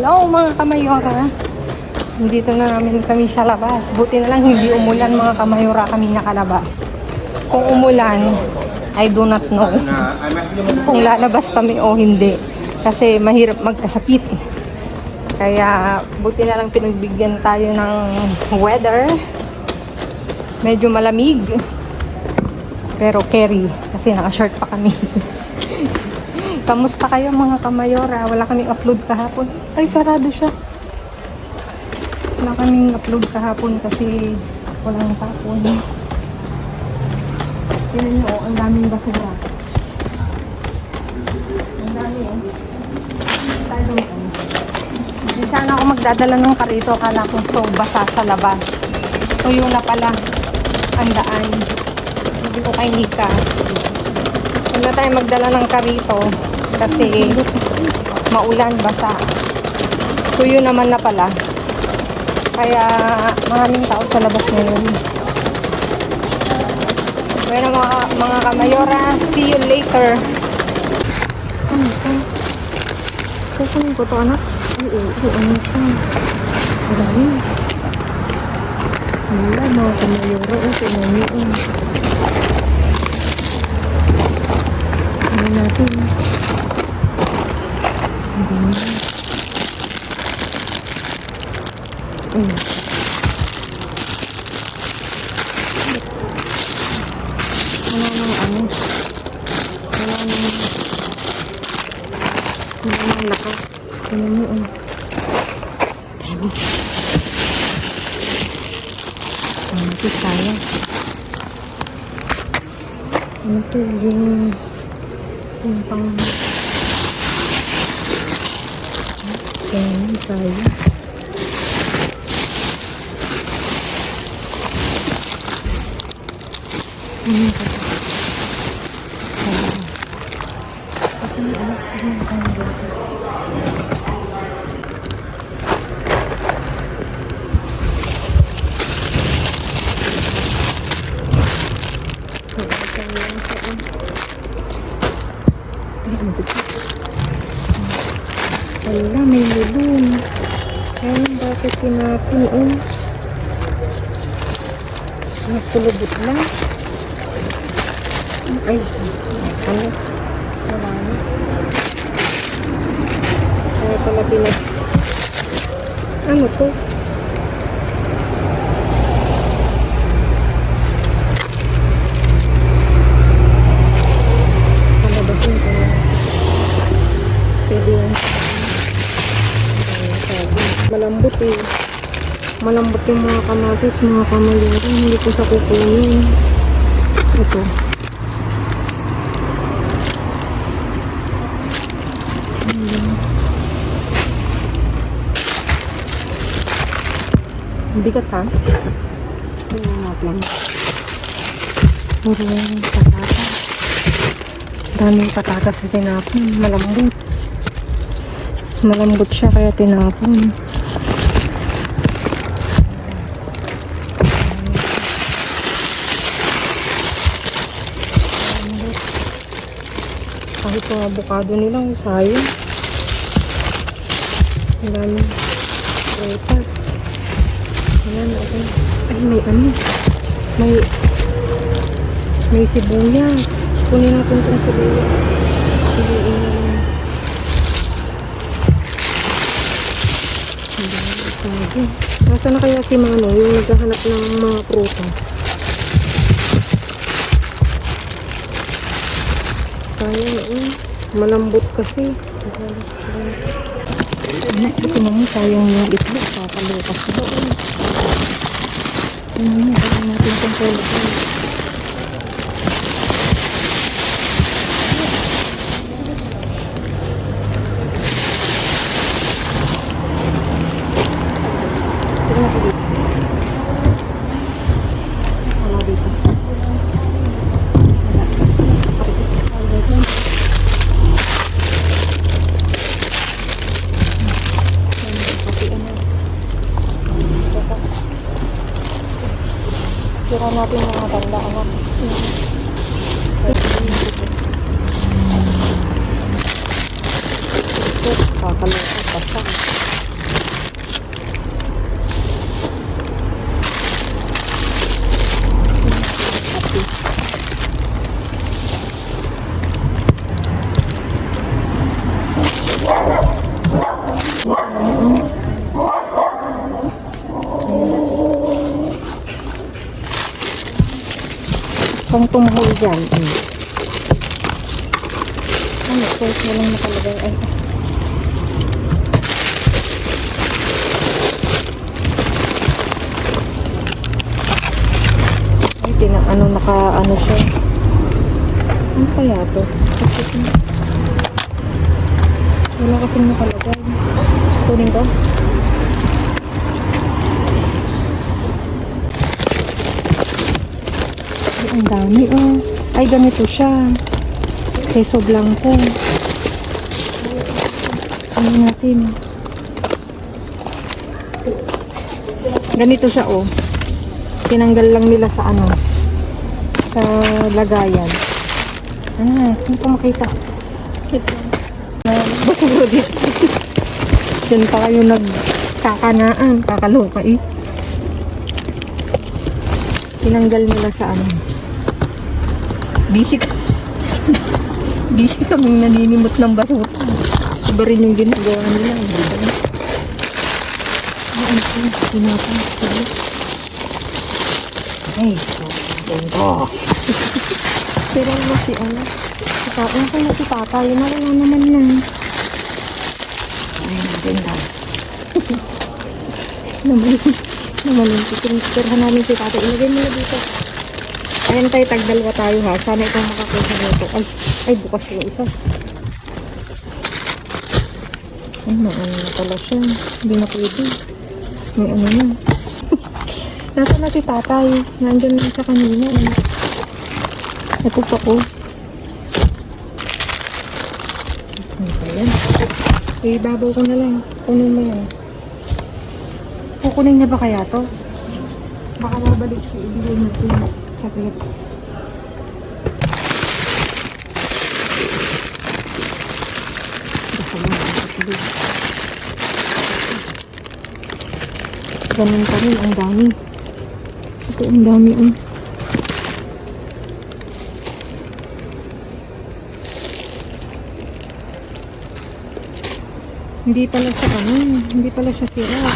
Hello mga kamayora. Dito na namin kami sa labas. Buti na lang hindi umulan mga kamayora kami nakalabas. Kung umulan, I do not know kung lalabas kami o hindi. Kasi mahirap magkasakit. Kaya buti na lang pinagbigyan tayo ng weather. Medyo malamig. Pero carry. Kasi naka-short pa kami. Kamusta kayo mga kamayora? Wala kaming upload kahapon. Ay, sarado siya. Wala kaming upload kahapon kasi walang tapon. Tignan nyo, ang daming basura. Ang dami Hindi sana ako magdadala ng karito. Akala ko so basa sa labas. Tuyo na pala ang daan. Hindi ko kay Nika. Huwag na tayo magdala ng karito kasi maulan, basa. Tuyo naman na pala. Kaya maraming tao sa labas ngayon. Bueno mga kamayora, see you later. Ano ito? Kukunin ko ito anak? Ay, ano ito? Marami. Wala mga kamayora. Ito na yun. Ano natin? Wala nang lakas. Tignan mo, dami. Ito tayo. Ito yung pang ayan tayo. Wala, may lulun. Ayun, bakit tinapin Napulubot lang. Ay, ano? Marami. Kaya pala ano to? Palabasin ko na. Pwede yan. Malambot eh. Malambot yung mga kamatis, mga kamayora. Hindi ko sa kukunin. Ito. Bigat ha? Tingnan natin. Puro patatas. Daming patatas sa tinapon. Malambot. Malambot siya kaya tinapon. Kahit yung avocado nilang sayang. Ang daming prutas. Ayan, okay. Ay, may ano. May sibuyas. Kunin natin itong sibuyas. Nasa na kaya si Mano yung naghahanap ng mga prutas? Sayang malambot kasi. Ito naman sayang yung itlog. Papalukas ko doon. Kaya natin itong pulutan. Tira natin mga tanda anak. Kakaloka pa sa. pang tumahol dyan. Ano, first na lang nakalagay. Ay, ano siya. Ano kaya to? Wala kasing nakalagay. Kunin ko. Ay, ang dami oh. Ay, ganito siya. Peso blanco. Ano natin? Ganito siya oh. Tinanggal lang nila sa ano. Sa lagayan. Hindi ko makita. Basura dito. Diyan pa kayo nagkakanaan. Kakaloka eh. Tinanggal nila sa ano. Busy kaming naninimot ng basura. Iba rin yung ginagawa nila. Ay, oh. Pero si ano, si Tata, yun na wala naman na. Ay, maganda. Naman, picture namin si Tata. Ilagay mo na dito. Ayan tayo, tagdalwa tayo ha. Sana itong makakuha nito. Ay, bukas yung isa. Ay, ano na pala siya. Hindi na pwede. May ano na. Nasaan na si Tatay? Nandun lang siya kanina. Ito pa ko. Ano pa yan? Ibabaw ko na lang. Kunin mo yan. Kukunin niya ba kaya to? Baka mabalik siya. Ibigay natin. Saglit. Ganun pa rin. Ang dami. Ito ang dami. Hindi pala siya hindi pala siya sira.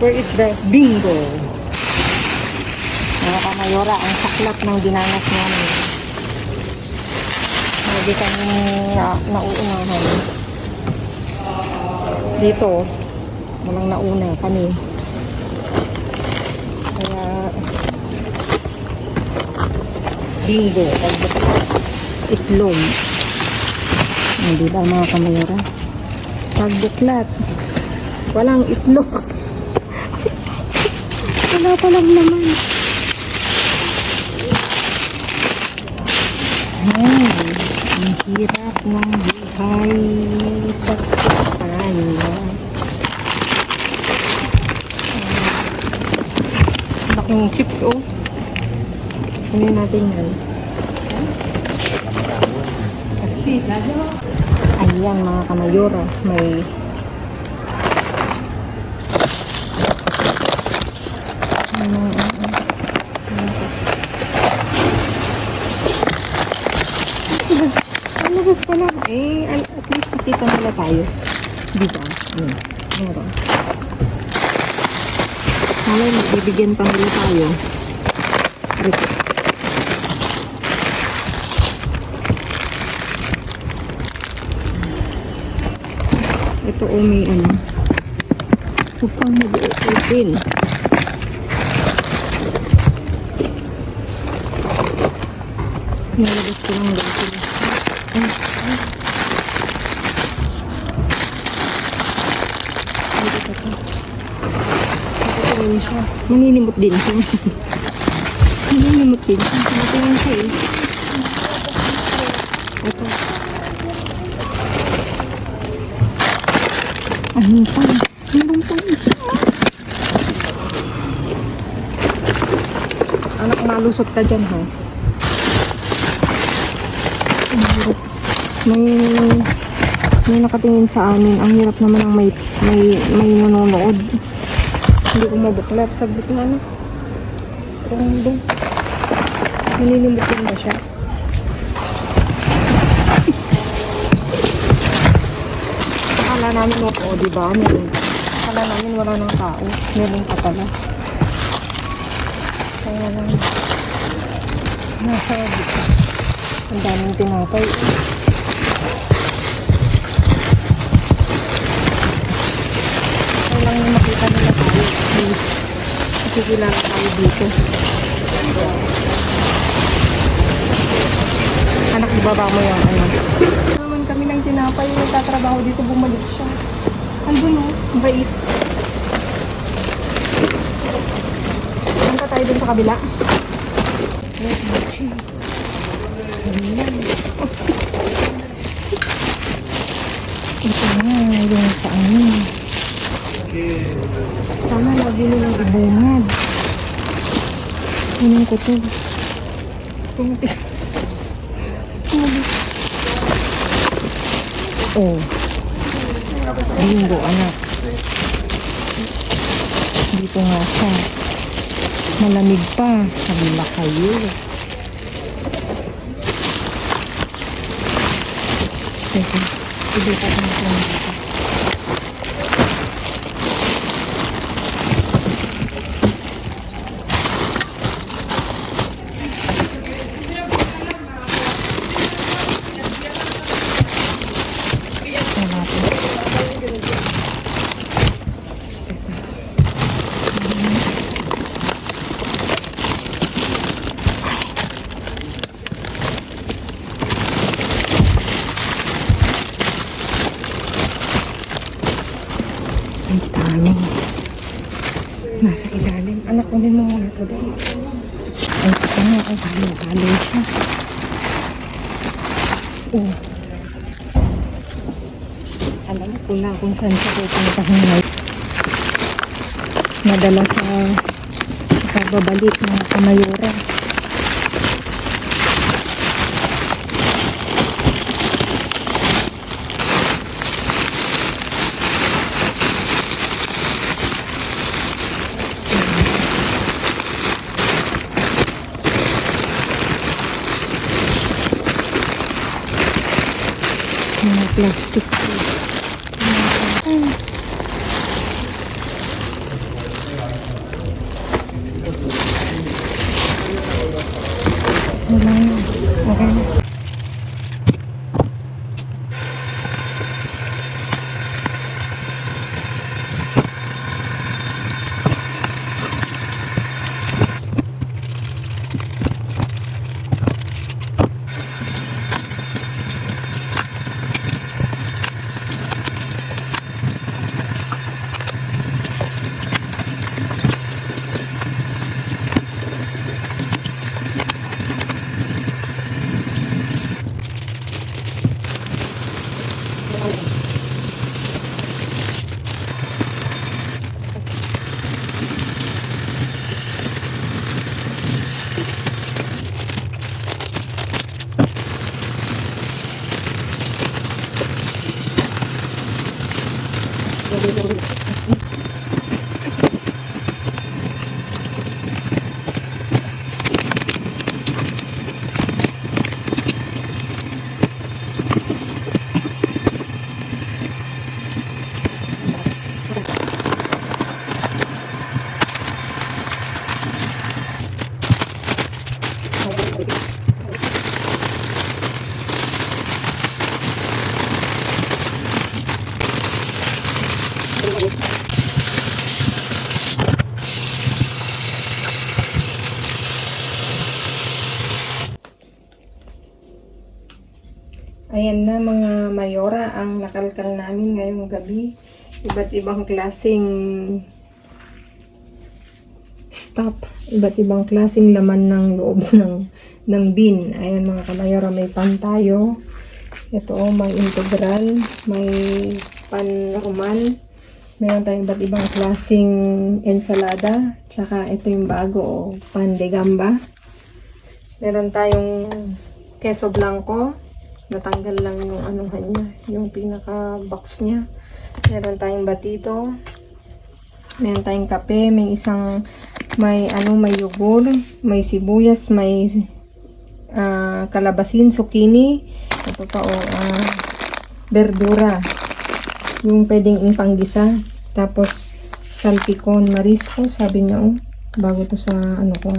Where is the bingo? Mga kamayora, ang saklap ng dinanas namin. Hindi kami nauunahan. Dito, walang nauna kami. Kaya, bingo, itlog. Hindi ba mga kamayora? Pagbuklat, walang itlog. Wala pa lang naman. Ang hirap ng buhay sa kanya. Laking chips oh. Kunin natin yan. Ayan mga kamayora, may labas pa lang eh, at least nakita nila tayo, diba? Meron malay bibigyan pa nila tayo. Ito o may ano upang mag-open. Nalabas ko lang dito. Maninimot din siya. Maninimot din siya. Maninimot siya eh. Ito. Ano pa? Meron pa isa. Anak, malusot ka dyan ha. May nakatingin sa amin. Ang hirap naman ang may nanonood. Hindi ko mabuklat. Saglit na ano. Parang maninimot din na siya. Akala namin, diba? Meron. Akala namin wala nang tao. Meron pa pala. Kaya lang. Ang daming tinapay. Kaya lang yung makita nila tayo. Nakikilala tayo dito. Anak, ibaba mo yung ano. Naman kami ng tinapay. Nagtatrabaho dito, bumalik siya. Andun o, bait. Saan ka tayo dun sa kabila? Ito nga, yung sa amin. Sana lagi nilang ibungad. Anong ko to? Oh. Bingo, anak. Dito nga siya. Malamig pa. Kabila kayo. Sige. Ibita ko na ito dito. Ang dami. Nasa ilalim. Anak, kunin mo muna ito dahil. Ay, ito nga. Ang halo-halo siya. Oh. Alam ko na kung saan siya pupuntahan ngayon. Nadala sa pagbabalik ng kamayura. Mga plastic. Wala na. Okay na. Ayan na mga mayora ang nakalkal namin ngayong gabi. Iba't ibang klaseng stuff. Iba't ibang klaseng laman ng loob ng bin. Ayan mga kamayora, may pan tayo. Ito may integral, may pan roman. Meron tayong iba't ibang klaseng ensalada. Tsaka ito yung bago, pan de gamba. Meron tayong queso blanco. Natanggal lang yung anuhan niya, yung pinaka box niya. Meron tayong batito. Meron tayong kape, may yogurt, may sibuyas, may kalabasin, zucchini. Ito pa verdura. Yung pwedeng ipanggisa. Tapos, salpicon marisco, sabi niya, oh. Bago to sa, ano ko,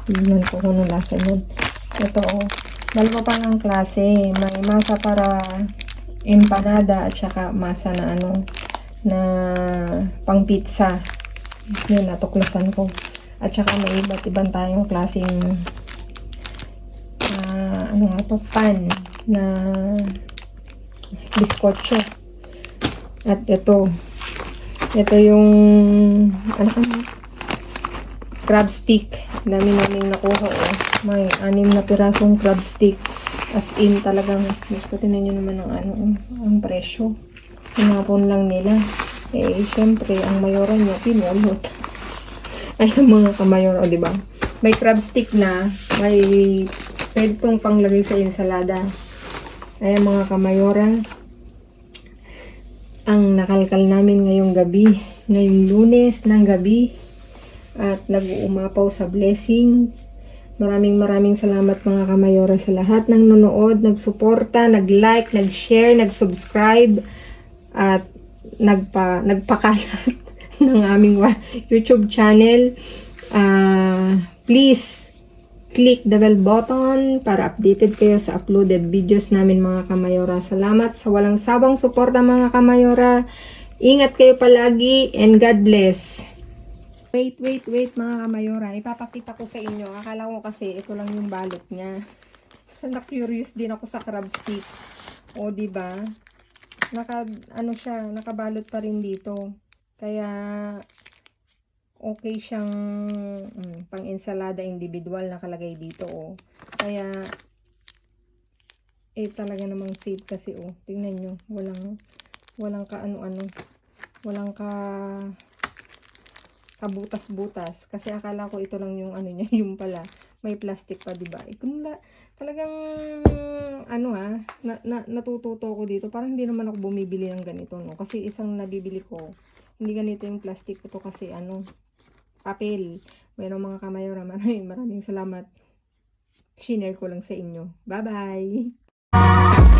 tignan ko kung anong lasa yun. Ito, oh. Dalawa pa ng klase. May masa para empanada at saka masa na, ano, na pang pizza. Yun, natuklasan ko. At saka may iba't ibang tayong klaseng ano nga to, pan na biskotso. At ito yung ano ka na, crab stick. Dami naming nakuha, oh. May 6 na pirasong crab stick. As in talagang, gusto tinan nyo naman ang ano, ang presyo. Pinapon lang nila. Eh, syempre, ang mayora niya, pinulot. Ay, ang mga kamayora, o, diba? May crab stick na, may pwede itong panglagay sa ensalada. Ay, mga kamayora, ang nakalkal namin ngayong gabi, ngayong Lunes ng gabi, at nag-uumapaw sa blessing. Maraming salamat mga kamayora sa lahat ng nanonood, nagsuporta, nag-like, nag-share, nag-subscribe, at nagpakalat ng aming YouTube channel. Please click the bell button para updated kayo sa uploaded videos namin mga kamayora. Salamat sa walang sabang suporta mga kamayora. Ingat kayo palagi and God bless. Wait mga kamayora. Ipapakita ko sa inyo. Akala ko kasi ito lang yung balot niya. Na-curious din ako sa crab stick. O, diba? Ano siya, nakabalot pa rin dito. Kaya okay siyang pang ensalada individual nakalagay dito, oh. Kaya talaga namang safe kasi, oh. Tingnan nyo, walang walang kabutas-butas kasi akala ko ito lang yung ano niya, yung pala may plastic pa, diba? Talagang natututo ko dito. Parang hindi naman ako bumibili ng ganito, no? Kasi isang nabibili ko, hindi ganito yung plastic ko to kasi papel. Mayroong mga kamayora, maraming salamat. Share ko lang sa inyo. Bye-bye!